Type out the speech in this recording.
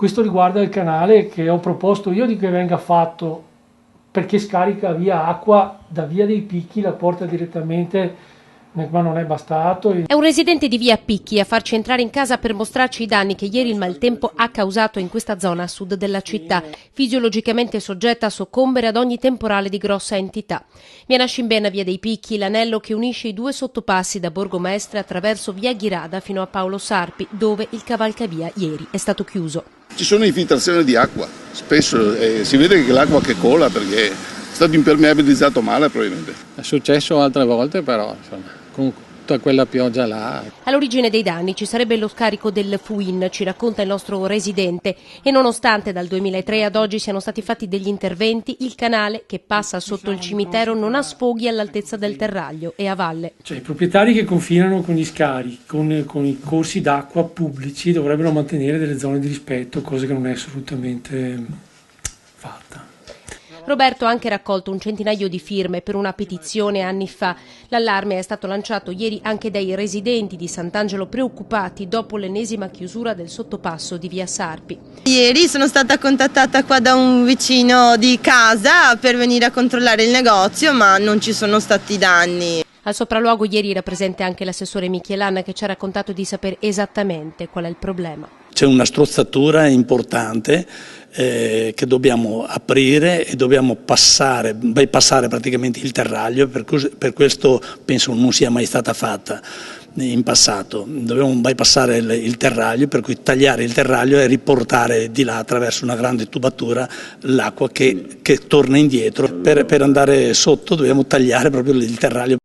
Questo riguarda il canale che ho proposto io di che venga fatto, perché scarica via acqua da via dei Picchi, la porta direttamente, ma non è bastato. È un residente di via Picchi a farci entrare in casa per mostrarci i danni che ieri il maltempo ha causato in questa zona a sud della città, fisiologicamente soggetta a soccombere ad ogni temporale di grossa entità. Viene a Scimbena via dei Picchi, l'anello che unisce i due sottopassi da Borgomestre attraverso via Ghirada fino a Paolo Sarpi, dove il cavalcavia ieri è stato chiuso. Ci sono infiltrazioni di acqua, spesso si vede che l'acqua che cola perché è stato impermeabilizzato male probabilmente. È successo altre volte però, insomma, con tutta quella pioggia là. All'origine dei danni ci sarebbe lo scarico del FUIN, ci racconta il nostro residente, e nonostante dal 2003 ad oggi siano stati fatti degli interventi, il canale che passa sotto il cimitero non ha sfoghi all'altezza del terraglio e a valle. Cioè, i proprietari che confinano con gli scarichi, con i corsi d'acqua pubblici dovrebbero mantenere delle zone di rispetto, cosa che non è assolutamente fatta. Roberto ha anche raccolto un centinaio di firme per una petizione anni fa. L'allarme è stato lanciato ieri anche dai residenti di Sant'Angelo preoccupati dopo l'ennesima chiusura del sottopasso di via Sarpi. Ieri sono stata contattata qua da un vicino di casa per venire a controllare il negozio, ma non ci sono stati danni. Al sopralluogo ieri era presente anche l'assessore Michelan che ci ha raccontato di sapere esattamente qual è il problema. C'è una strozzatura importante che dobbiamo aprire e dobbiamo bypassare praticamente il terraglio, per questo penso non sia mai stata fatta in passato. Dobbiamo bypassare il terraglio, per cui tagliare il terraglio e riportare di là attraverso una grande tubatura l'acqua che torna indietro. Per andare sotto dobbiamo tagliare proprio il terraglio.